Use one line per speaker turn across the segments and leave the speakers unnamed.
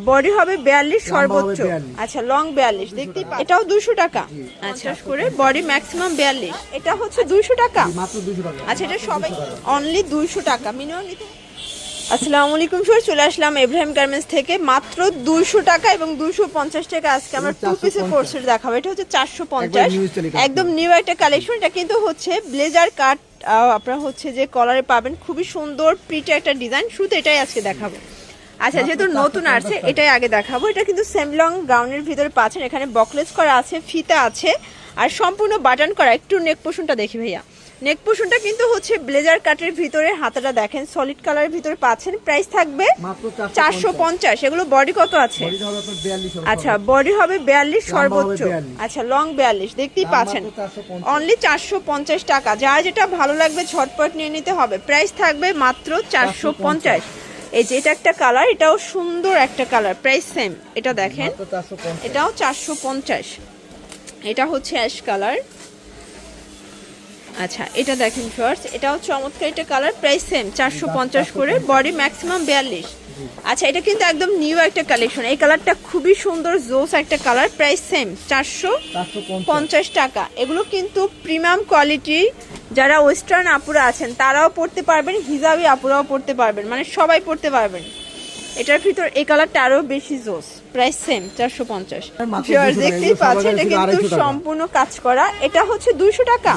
Body হবে 42 সর্বোচ্চ। আচ্ছা লং 42 দেখতেই এটাও 200 টাকা। আচ্ছা করে বডি ম্যাক্সিমাম 42, এটা হচ্ছে 200 টাকা
মাত্র 200 টাকা।
আচ্ছা এটা সবাই অনলি 200 টাকা মিনিমাম নিতে। আসসালামু আলাইকুম স্যার, চলে আসলাম ইব্রাহিম গার্মেন্টস থেকে। মাত্র 200 টাকা এবং 250 টাকা আজকে আমরা টু পিসের কোর্সেট দেখাবো। এটা হচ্ছে 450, একদম নিউ একটা কালেকশন। এটা কিন্তু হচ্ছে ব্লেজার কাট, আপনারা হচ্ছে যে কলারে পাবেন, খুবই সুন্দর প্রিটি একটা ডিজাইন। শুধু এটাই আজকে দেখাবো। আচ্ছা যেহেতু নতুন আসছে এটাই আগে দেখাবো। এটা কিন্তু সেমলং গাউনের ভিতরে পাচ্ছেন, এখানে বকলেস করা আছে, ফিতা আছে আর সম্পূর্ণ বাটন করা। একটু নেক পোর্শনটা দেখি ভাইয়া, নেক পোর্শনটা কিন্তু হচ্ছে ব্লেজার কাটের ভিতরে, হাতাটা দেখেন সলিড কালারের ভিতরে পাচ্ছেন। প্রাইস থাকবে
মাত্র
450। এগুলো বডি কত আছে? আচ্ছা বডি হবে 42 সর্বোচ্চ। আচ্ছা লং 42 দেখতেই পাচ্ছেন, অনলি 450 টাকা। যার যেটা ভালো লাগবে ঝটপট নিয়ে নিতে হবে। প্রাইস থাকবে মাত্র 450। এই যে এটা একটা কালার, এটাও সুন্দর একটা কালার, প্রাইস সেম। এটা দেখেন এটাও 450। এটা হচ্ছে অ্যাশ কালার। আচ্ছা এটা দেখেন ফার্স্ট, এটাও চমৎকার একটা কালার, প্রাইস সেম 450 করে, বডি ম্যাক্সিমাম 42। আচ্ছা এটা কিন্তু একদম নিউ একটা কালেকশন, এই কালারটা খুবই সুন্দর জোস একটা কালার, প্রাইস সেম 450 টাকা। এগুলো কিন্তু প্রিমিয়াম কোয়ালিটি, যারা ওয়েস্টার্ন আপুরা আছেন তারাও পড়তে পারবেন, হিজাবি আপুরাও পড়তে পারবেন, মানে সবাই পড়তে পারবেন। এটার ভিতর এই কালারটা আরো বেশি জোস, প্রাইস সেম 450। দেখতেই পাচ্ছেন এটা কিন্তু সম্পূর্ণ কাজ করা। এটা হচ্ছে 200 টাকা।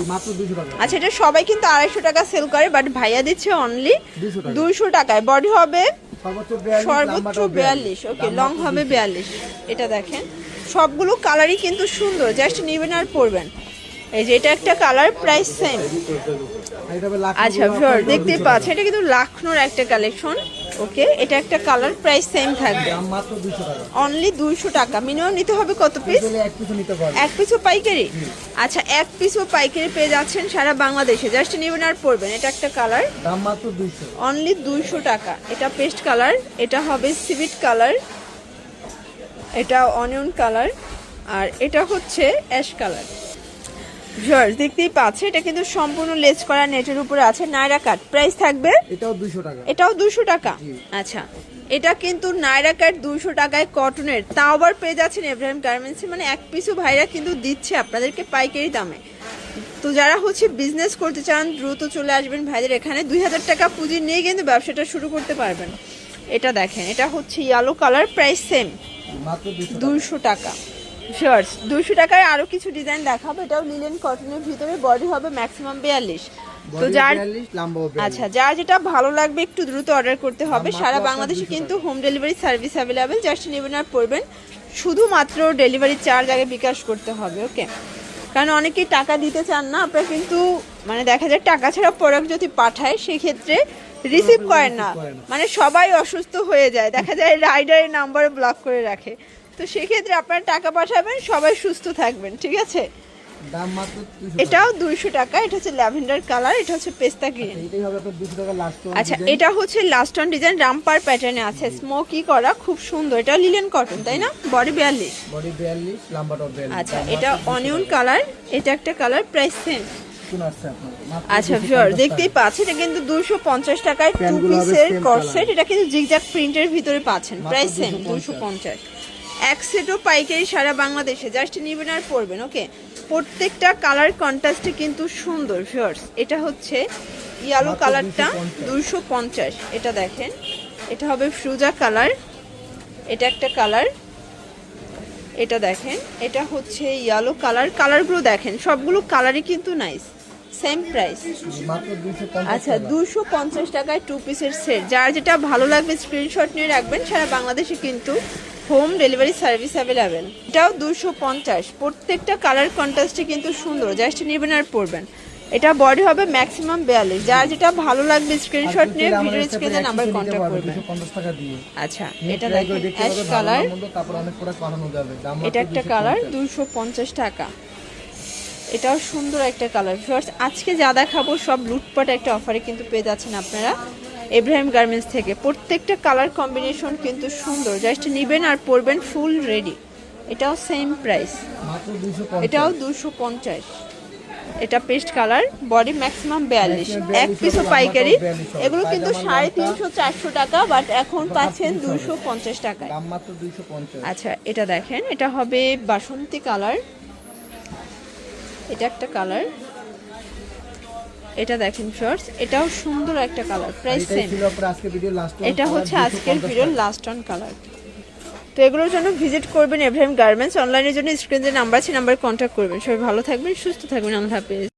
আচ্ছা এটা সবাই কিন্তু 250 টাকা সেল করে, বাট ভাইয়া দিচ্ছে অনলি 200 টাকায়। বডি হবে সর্বোচ্চ 42, ওকে লং হবে 42। এটা দেখেন সবগুলো কালারই কিন্তু সুন্দর, জাস্ট নেবেন আর পরবেন। এই যে এটা একটা কালার, প্রাইস সেম। আচ্ছা ভিউয়ার দেখতেই পাচ্ছেন এটা কিন্তু লাখনোর একটা কালেকশন, ওকে এটা একটা কালার, প্রাইস সেম থাকবে অনলি 200 টাকা। মিনিমাম নিতে হবে কত পিস? এক পিসও পাইকারি। আচ্ছা এক পিসও পাইকারি পেয়ে যাচ্ছেন সারা বাংলাদেশে, জাস্ট নেবেন আর পরবেন। এটা একটা কালার,
দাম মাত্র 200,
অনলি 200 টাকা। এটা পেস্ট কালার, এটা হবে সিভিট কালার, এটা অনিয়ন কালার, আর এটা হচ্ছে অ্যাশ কালার। ভিউয়ার্স দেখতেই পাচ্ছে এটা কিন্তু সম্পূর্ণ লেস করা নেটের উপরে আছে, নায়রা কাট। প্রাইস থাকবে
এটাও 200 টাকা।
এটাও 200 টাকা। আচ্ছা এটা কিন্তু নায়রা কাট 200 টাকায় কটনের, তাও আবার পেয়ে যাচ্ছেন ইব্রাহিম গার্মেন্টসে, মানে এক পিসও ভাইরা কিন্তু দিচ্ছে আপনাদেরকে পাইকারি দামে। তো যারা হচ্ছে বিজনেস করতে চান দ্রুত চলে আসবেন ভাইদের এখানে। 2000 টাকা পুঁজি নিয়ে কিন্তু ব্যবসাটা শুরু করতে পারবেন। এটা দেখেন এটা হচ্ছে ইয়েলো কালার, প্রাইস সেম
মাত্র
200 টাকা। শর্টস 200 টাকায় আরো কিছু ডিজাইন দেখাবো। এটাও লিলেন কটনের ভিতরে, বডি হবে ম্যাক্সিমাম 42। তো যার আচ্ছা যার যেটা ভালো লাগবে একটু দ্রুত অর্ডার করতে হবে। সারা বাংলাদেশে কিন্তু home delivery service available, just নেবেন আর পড়বেন। শুধুমাত্র ডেলিভারি চার্জ আগে বিকাশ করতে হবে, ওকে। কারণ অনেকেই টাকা দিতে চান না, আপনারা কিন্তু মানে দেখা যায় টাকা ছাড়া প্রোডাক্ট যদি পাঠায় সেক্ষেত্রে রিসিভ করেন না, মানে সবাই অসুস্থ হয়ে যায়, দেখা যায় রাইডারের নাম্বার ব্লক করে রাখে। তো সেক্ষেত্রে আপনারা টাকা পাঠাবেন, সবাই সুস্থ থাকবেন, ঠিক আছে।
দাম মাত্র 200 টাকা।
এটাও 200 টাকা। এটা হচ্ছে ল্যাভেন্ডার কালার, এটা হচ্ছে পেস্তা গ্রিন।
এটাই হবে আপনার 200 টাকা লাস্ট ওয়ান।
আচ্ছা এটা হচ্ছে লাস্ট অন ডিজাইন, রামপার প্যাটার্নে আছে, স্মোকি করা, খুব সুন্দর। এটা লিলেন কটন তাই না? বডি 42,
বডি 42, লম্বাটা 42।
আচ্ছা এটা অনিয়ন কালার, এটা একটা কালার, প্রাইস সেম।
আপনার
আচ্ছা ভিউয়ার দেখতেই পাচ্ছেন এটা কিন্তু 250 টাকায় টু পিসের কর্সেট। এটা কিন্তু জিগজ্যাগ প্রিন্টের ভিতরে পাচ্ছেন, প্রাইস সেম 250। এক সেটও পাইকারি সারা বাংলাদেশে, জাস্ট নিবেন আর পরবেন, ওকে। প্রত্যেকটা কালার কন্ট্রাস্টে কিন্তু সুন্দর ভিউয়ার্স। এটা হচ্ছে ইয়েলো কালারটা 250। এটা দেখেন এটা হবে ফ্রুজা কালার, এটা একটা কালার। এটা দেখেন এটা হচ্ছে ইয়েলো কালার, কালারগুলো দেখেন সবগুলো কালারই কিন্তু নাইস, সেম প্রাইস
মাত্র 250।
আচ্ছা 250 টাকায় টু পিসের সেট। যার যেটা ভালো লাগবে স্ক্রিনশট নিয়ে রাখবেন, সারা বাংলাদেশে কিন্তু হোম ডেলিভারি সার্ভিস অ্যাভেলেবেল। এটাও 250। প্রত্যেকটা কালার কন্ট্রাস্টে কিন্তু সুন্দর, জাস্ট নেবেন আর পরবেন। এটা বডি হবে ম্যাক্সিমাম 42। যার যেটা ভালো লাগবে স্ক্রিনশট নিয়ে ভিডিও স্ক্রিনে নাম্বার কন্টাক্ট করবেন।
250 টাকা দিয়ে।
আচ্ছা এটা দেখেন অ্যাশ কালার,
তারপর অনেক প্রোডাক্ট পাঠানো যাবে। দাম
এটা একটা কালার 250 টাকা। এটাও সুন্দর একটা কালার। ভিউয়ার্স আজকে যা দেখাবো সব লুটপাট একটা অফারে কিন্তু পেয়ে যাচ্ছেন আপনারা ইব্রাহিম গার্মেন্টস থেকে। প্রত্যেকটা কালার কম্বিনেশন কিন্তু সুন্দর, জাস্ট নেবেন আর পরবেন, ফুল রেডি। এটাও সেম প্রাইস,
মাত্র 250।
এটাও 250। এটা পেস্ট কালার, বডি ম্যাক্সিমাম 42, এক পিসও পাইকারি। এগুলো কিন্তু 350-400 টাকা, বাট এখন পাচ্ছেন 250 টাকায়।
দাম মাত্র 250।
আচ্ছা এটা দেখেন, এটা হবে বাসন্তী কালার, এটা একটা কালার, এটা দেখেন শর্টস, এটাও সুন্দর একটা কালার, প্রাইস
এটাই
সেম।
ছিল আপনার আজকের ভিডিও লাস্ট ওয়ান।
এটা হচ্ছে আজকের ভিডিওর লাস্ট অন কালার। তো এগুলোর জন্য ভিজিট করবেন এভরিম গার্মেন্টস। অনলাইনের জন্য স্ক্রিনে যে নাম্বার আছে নাম্বারে কন্ট্যাক্ট করবেন। সবাই ভালো থাকবেন, সুস্থ থাকবেন, আল্লাহ হাফেজ।